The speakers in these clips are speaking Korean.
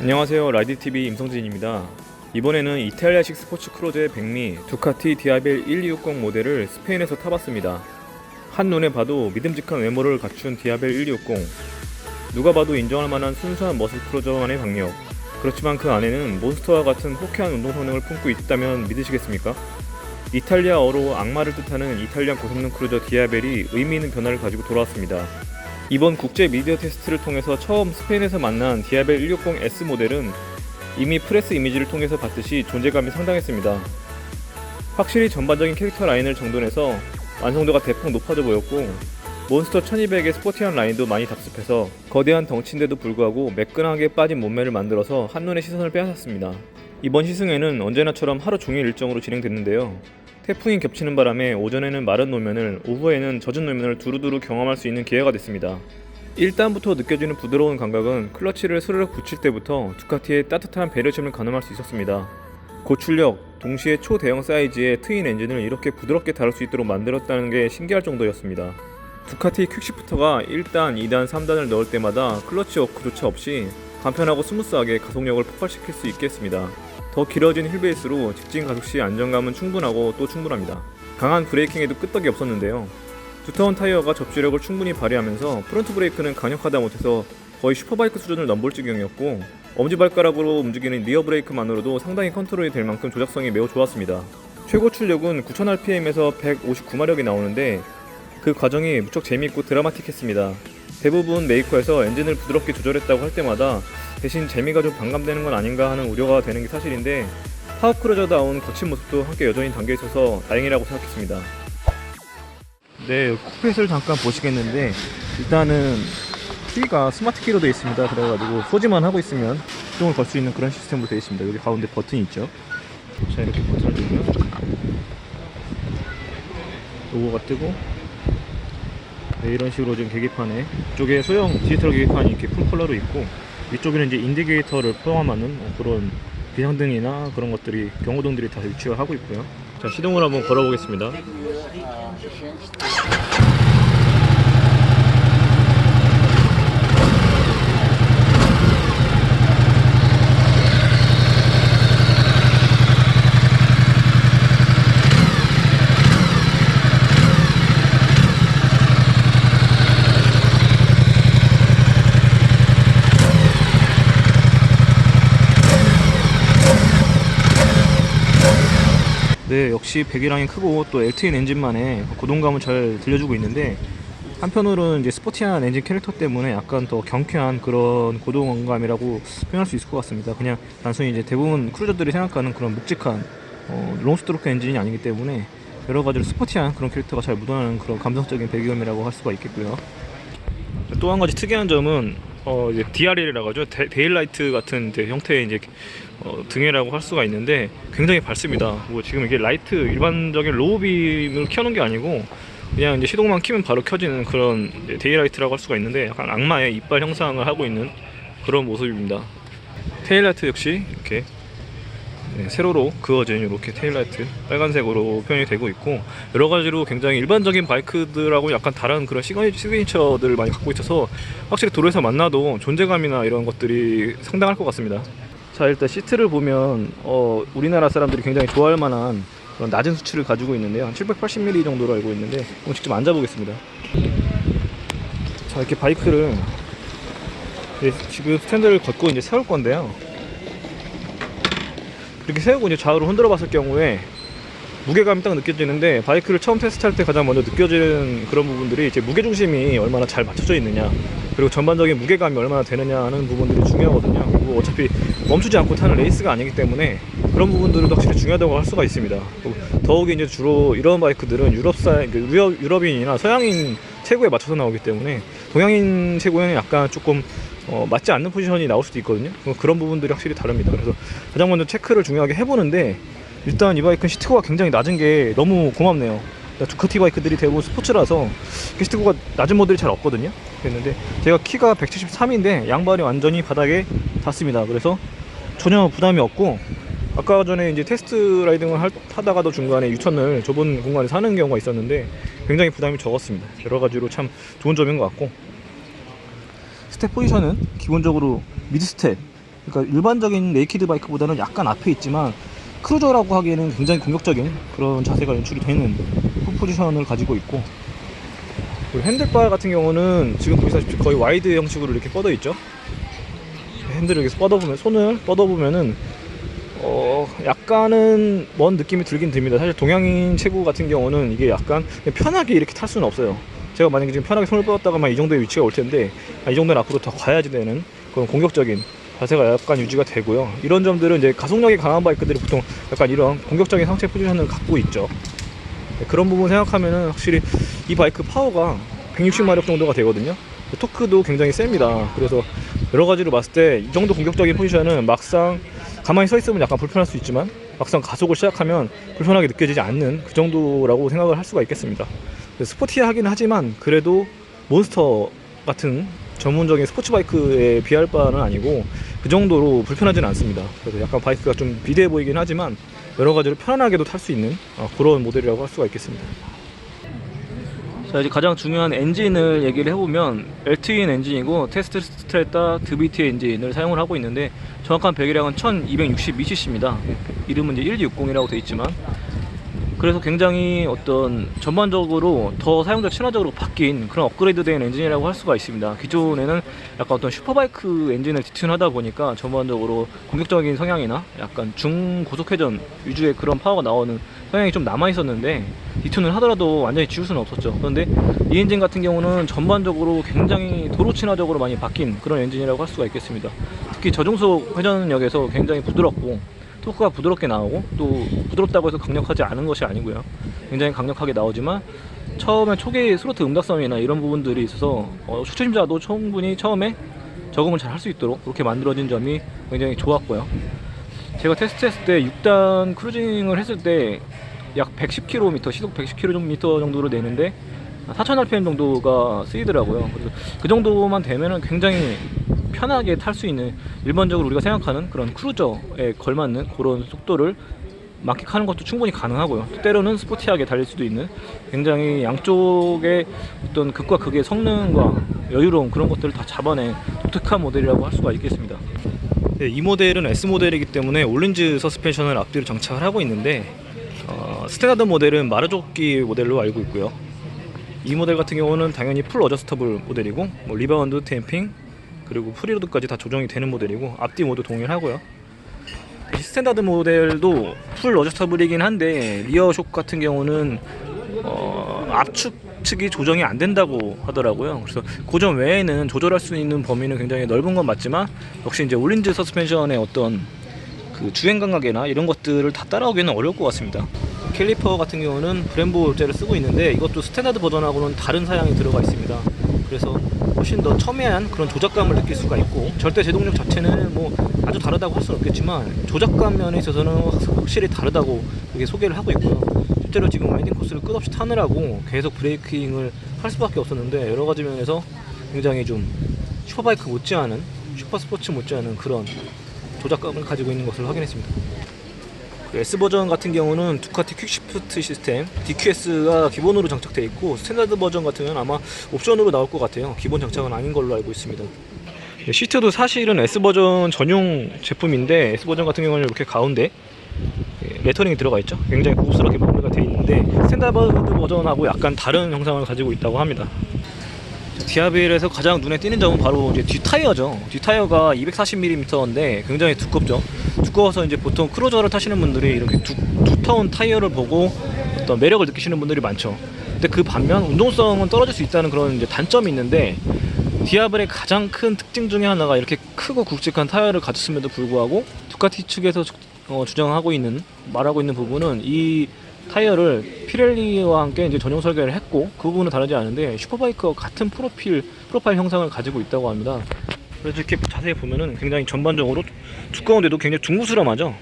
안녕하세요. 라이드TV 임성진입니다. 이번에는 이탈리아식 스포츠 크루저의 백미 두카티 디아벨 1260 모델을 스페인에서 타봤습니다. 한눈에 봐도 믿음직한 외모를 갖춘 디아벨 1260. 누가 봐도 인정할 만한 순수한 머슬 크루저만의 박력. 그렇지만 그 안에는 몬스터와 같은 호쾌한 운동 성능을 품고 있다면 믿으시겠습니까? 이탈리아어로 악마를 뜻하는 이탈리안 고성능 크루저 디아벨이 의미 있는 변화를 가지고 돌아왔습니다. 이번 국제 미디어 테스트를 통해서 처음 스페인에서 만난 디아벨 160S 모델은 이미 프레스 이미지를 통해서 봤듯이 존재감이 상당했습니다. 확실히 전반적인 캐릭터 라인을 정돈해서 완성도가 대폭 높아져 보였고, 몬스터 1200의 스포티한 라인도 많이 답습해서 거대한 덩치인데도 불구하고 매끈하게 빠진 몸매를 만들어서 한눈에 시선을 빼앗았습니다. 이번 시승회는 언제나처럼 하루 종일 일정으로 진행됐는데요. 태풍이 겹치는 바람에 오전에는 마른 노면을, 오후에는 젖은 노면을 두루두루 경험할 수 있는 기회가 됐습니다. 1단부터 느껴지는 부드러운 감각은 클러치를 스르륵 붙일 때부터 두카티의 따뜻한 배려심을 가늠할 수 있었습니다. 고출력, 동시에 초대형 사이즈의 트윈 엔진을 이렇게 부드럽게 다룰 수 있도록 만들었다는 게 신기할 정도였습니다. 두카티 퀵시프터가 1단, 2단, 3단을 넣을 때마다 클러치 워크조차 없이 간편하고 스무스하게 가속력을 폭발시킬 수 있게 했습니다. 더 길어진 휠베이스로 직진 가속 시 안정감은 충분하고 또 충분합니다. 강한 브레이킹에도 끄떡이 없었는데요. 두터운 타이어가 접지력을 충분히 발휘하면서 프론트 브레이크는 강력하다 못해서 거의 슈퍼바이크 수준을 넘볼 지경이었고, 엄지발가락으로 움직이는 리어 브레이크만으로도 상당히 컨트롤이 될 만큼 조작성이 매우 좋았습니다. 최고 출력은 9000rpm에서 159마력이 나오는데 그 과정이 무척 재미있고 드라마틱했습니다. 대부분 메이커에서 엔진을 부드럽게 조절했다고 할 때마다 대신 재미가 좀 반감되는 건 아닌가 하는 우려가 되는 게 사실인데, 파워크루저다운 거친 모습도 함께 여전히 담겨있어서 다행이라고 생각했습니다. 네, 콕핏을 잠깐 보시겠는데, 일단은 키가 스마트 키로 되어 있습니다. 그래가지고 소지만 하고 있으면 시동을 걸 수 있는 그런 시스템으로 되어 있습니다. 여기 가운데 버튼이 있죠. 자, 이렇게 버튼을 누르면 로고가 뜨고, 네, 이런 식으로 지금 계기판에 이쪽에 소형 디지털 계기판이 이렇게 풀 컬러로 있고, 위쪽에는 이제 인디게이터를 포함하는 그런 비상등이나 그런 것들이, 경고등들이 다 위치를 하고 있고요. 자, 시동을 한번 걸어보겠습니다. 네, 역시 배기량이 크고 또 LTN 엔진만의 고동감을 잘 들려주고 있는데, 한편으로는 이제 스포티한 엔진 캐릭터 때문에 약간 더 경쾌한 그런 고동감이라고 표현할 수 있을 것 같습니다. 그냥 단순히 이제 대부분 크루저들이 생각하는 그런 묵직한 롱스트로크 엔진이 아니기 때문에 여러 가지로 스포티한 그런 캐릭터가 잘 묻어나는 그런 감성적인 배기음이라고 할 수가 있겠고요. 또 한 가지 특이한 점은 이제 DRL이라고 하죠. 데일라이트 같은 이제 형태의 이제 등이라고 할 수가 있는데, 굉장히 밝습니다. 뭐 지금 이게 라이트, 일반적인 로우빔을 켜놓은 게 아니고 그냥 이제 시동만 켜면 바로 켜지는 그런 데일라이트라고 할 수가 있는데, 약간 악마의 이빨 형상을 하고 있는 그런 모습입니다. 테일라이트 역시 이렇게 세로로 그어진 이렇게 테일라이트 빨간색으로 표현이 되고 있고, 여러가지로 굉장히 일반적인 바이크들하고 약간 다른 그런 시그니처들을 많이 갖고 있어서 확실히 도로에서 만나도 존재감이나 이런 것들이 상당할 것 같습니다. 자, 일단 시트를 보면 우리나라 사람들이 굉장히 좋아할 만한 그런 낮은 수치를 가지고 있는데요, 한 780mm 정도로 알고 있는데, 한번 직접 앉아보겠습니다. 자, 이렇게 바이크를 지금 스탠드를 걷고 이제 세울 건데요, 이렇게 세우고 이제 좌우로 흔들어 봤을 경우에 무게감이 딱 느껴지는데, 바이크를 처음 테스트할 때 가장 먼저 느껴지는 그런 부분들이 이제 무게중심이 얼마나 잘 맞춰져 있느냐, 그리고 전반적인 무게감이 얼마나 되느냐 하는 부분들이 중요하거든요. 그리고 어차피 멈추지 않고 타는 레이스가 아니기 때문에 그런 부분들도 확실히 중요하다고 할 수가 있습니다. 더욱이 이제 주로 이런 바이크들은 유럽인이나 서양인 체구에 맞춰서 나오기 때문에 동양인 체구에는 약간 조금 맞지 않는 포지션이 나올 수도 있거든요. 그런 부분들이 확실히 다릅니다. 그래서 가장 먼저 체크를 중요하게 해보는데, 일단 이 바이크는 시트고가 굉장히 낮은 게 너무 고맙네요. 두카티 바이크들이 대부분 스포츠라서 시트고가 낮은 모델이 잘 없거든요. 그랬는데 제가 키가 173인데 양발이 완전히 바닥에 닿습니다. 그래서 전혀 부담이 없고, 아까 전에 이제 테스트 라이딩을 하다가도 중간에 유턴을 좁은 공간에서 하는 경우가 있었는데 굉장히 부담이 적었습니다. 여러 가지로 참 좋은 점인 것 같고, 스텝 포지션은 기본적으로 미드 스텝 그러니까 일반적인 네이키드 바이크보다는 약간 앞에 있지만 크루저라고 하기에는 굉장히 공격적인 그런 자세가 연출이 되는 포지션을 가지고 있고, 핸들바 같은 경우는 지금 보시다시피 거의 와이드 형식으로 이렇게 뻗어 있죠. 핸들을 여기서 뻗어보면, 손을 뻗어보면은 약간은 먼 느낌이 들긴 듭니다. 사실 동양인 체구 같은 경우는 이게 약간 편하게 이렇게 탈 수는 없어요. 제가 만약에 지금 편하게 손을 뻗었다가만 이 정도의 위치가 올 텐데, 이 정도는 앞으로 더 가야지 되는 그런 공격적인 자세가 약간 유지가 되고요. 이런 점들은 이제 가속력이 강한 바이크들이 보통 약간 이런 공격적인 상체 포지션을 갖고 있죠. 그런 부분 생각하면은 확실히 이 바이크 파워가 160마력 정도가 되거든요. 토크도 굉장히 셉니다. 그래서 여러 가지로 봤을 때 이 정도 공격적인 포지션은 막상 가만히 서 있으면 약간 불편할 수 있지만, 막상 가속을 시작하면 불편하게 느껴지지 않는 그 정도라고 생각을 할 수가 있겠습니다. 스포티하긴 하지만 그래도 몬스터 같은 전문적인 스포츠 바이크에 비할 바는 아니고 그 정도로 불편하지는 않습니다. 그래서 약간 바이크가 좀 비대해 보이긴 하지만 여러 가지로 편안하게도 탈 수 있는 그런 모델이라고 할 수가 있겠습니다. 자, 이제 가장 중요한 엔진을 얘기를 해보면 엘트윈 엔진이고 테스트 스트레타 드비티 엔진을 사용을 하고 있는데, 정확한 배기량은 1260mcc입니다. 이름은 이제 1260이라고 되어 있지만, 그래서 굉장히 어떤 전반적으로 더 사용자 친화적으로 바뀐 그런 업그레이드된 엔진이라고 할 수가 있습니다. 기존에는 약간 어떤 슈퍼바이크 엔진을 디튠하다 보니까 전반적으로 공격적인 성향이나 약간 중고속회전 위주의 그런 파워가 나오는 성향이 좀 남아 있었는데, 디튠을 하더라도 완전히 지울 수는 없었죠. 그런데 이 엔진 같은 경우는 전반적으로 굉장히 도로 친화적으로 많이 바뀐 그런 엔진이라고 할 수가 있겠습니다. 특히 저중속 회전력에서 굉장히 부드럽고, 토크가 부드럽게 나오고, 또 부드럽다고 해서 강력하지 않은 것이 아니고요, 굉장히 강력하게 나오지만 처음에 초기 스로트 음각성이나 이런 부분들이 있어서 초심자도 충분히 처음에 적응을 잘 할 수 있도록 그렇게 만들어진 점이 굉장히 좋았고요. 제가 테스트했을 때 6단 크루징을 했을 때 약 110km, 시속 110km 정도로 내는데 4000rpm 정도가 쓰이더라고요. 그래서 그 정도만 되면은 굉장히 편하게 탈 수 있는, 일반적으로 우리가 생각하는 그런 크루저에 걸맞는 그런 속도를 만끽하는 것도 충분히 가능하고요. 때로는 스포티하게 달릴 수도 있는, 굉장히 양쪽의 어떤 극과 극의 성능과 여유로움, 그런 것들을 다 잡아낸 독특한 모델이라고 할 수가 있겠습니다. 네, 이 모델은 S 모델이기 때문에 올린즈 서스펜션을 앞뒤로 장착을 하고 있는데, 스탠다드 모델은 마르조끼 모델로 알고 있고요. 이 모델 같은 경우는 당연히 풀 어저스터블 모델이고, 리바운드, 댐핑, 그리고 프리로드까지 다 조정이 되는 모델이고, 앞뒤 모두 동일하고요. 스탠다드 모델도 풀 어저스터블이긴 한데 리어 쇼크 같은 경우는 압축 측이 조정이 안 된다고 하더라고요. 그래서 그 점 외에는 조절할 수 있는 범위는 굉장히 넓은 건 맞지만, 역시 이제 올린즈 서스펜션의 어떤 그 주행 감각이나 이런 것들을 다 따라오기는 어려울 것 같습니다. 캘리퍼 같은 경우는 브렘보제를 쓰고 있는데, 이것도 스탠다드 버전하고는 다른 사양이 들어가 있습니다. 그래서 훨씬 더 첨예한 그런 조작감을 느낄 수가 있고, 절대 제동력 자체는 뭐 아주 다르다고 할 수는 없겠지만 조작감 면에 있어서는 확실히 다르다고 이렇게 소개를 하고 있고요. 실제로 지금 와인딩 코스를 끝없이 타느라고 계속 브레이킹을 할 수밖에 없었는데, 여러 가지 면에서 굉장히 좀 슈퍼바이크 못지않은, 슈퍼스포츠 못지않은 그런 조작감을 가지고 있는 것을 확인했습니다. S버전 같은 경우는 두카티 퀵시프트 시스템 DQS가 기본으로 장착되어 있고, 스탠다드 버전 같은 경우는 아마 옵션으로 나올 것 같아요. 기본 장착은 아닌 걸로 알고 있습니다. 시트도 사실은 S버전 전용 제품인데, S버전 같은 경우는 이렇게 가운데 레터링이 들어가 있죠. 굉장히 고급스럽게 마무리가 되어 있는데, 스탠다드 버전하고 약간 다른 형상을 가지고 있다고 합니다. 디아벨에서 가장 눈에 띄는 점은 바로 이제 뒷타이어죠. 뒷타이어가 240mm인데 굉장히 두껍죠. 두꺼워서 이제 보통 크루저를 타시는 분들이 이렇게 두터운 타이어를 보고 어떤 매력을 느끼시는 분들이 많죠. 근데 그 반면 운동성은 떨어질 수 있다는 그런 이제 단점이 있는데, 디아벨의 가장 큰 특징 중에 하나가 이렇게 크고 굵직한 타이어를 가졌음에도 불구하고 두카티 측에서 주장하고 있는, 말하고 있는 부분은 이 타이어를 피렐리와 함께 이제 전용 설계를 했고, 그 부분은 다르지 않은데 슈퍼바이크와 같은 프로파일 형상을 가지고 있다고 합니다. 그래서 이렇게 자세히 보면은 굉장히 전반적으로 두꺼운데도 굉장히 둥그스름하죠.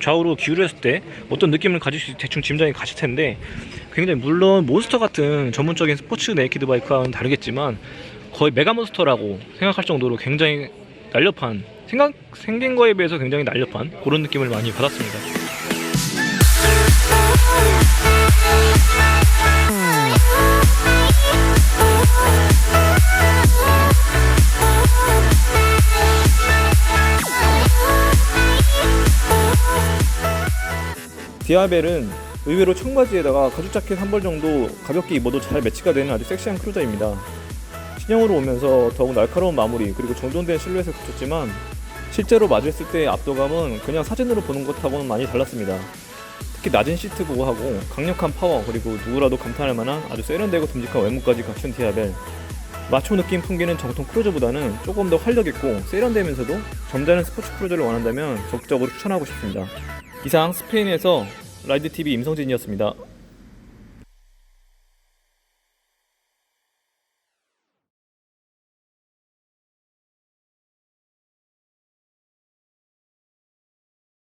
좌우로 기울였을 때 어떤 느낌을 가질 수 대충 짐작이 가실 텐데, 굉장히 물론 몬스터 같은 전문적인 스포츠 네이키드 바이크와는 다르겠지만 거의 메가몬스터라고 생각할 정도로 굉장히 날렵한, 생긴 거에 비해서 굉장히 날렵한 그런 느낌을 많이 받았습니다. 디아벨은 의외로 청바지에다가 가죽 자켓 한 벌 정도 가볍게 입어도 잘 매치가 되는 아주 섹시한 크루저입니다. 신형으로 오면서 더욱 날카로운 마무리 그리고 정돈된 실루엣을 갖췄지만 실제로 마주했을 때의 압도감은 그냥 사진으로 보는 것하고는 많이 달랐습니다. 특히 낮은 시트 보호하고 강력한 파워 그리고 누구라도 감탄할 만한 아주 세련되고 듬직한 외모까지 갖춘 디아벨. 마초 느낌 풍기는 정통 크루저보다는 조금 더 활력있고 세련되면서도 점잖은 스포츠 크루저를 원한다면 적극적으로 추천하고 싶습니다. 이상 스페인에서 라이드TV 임성진이었습니다.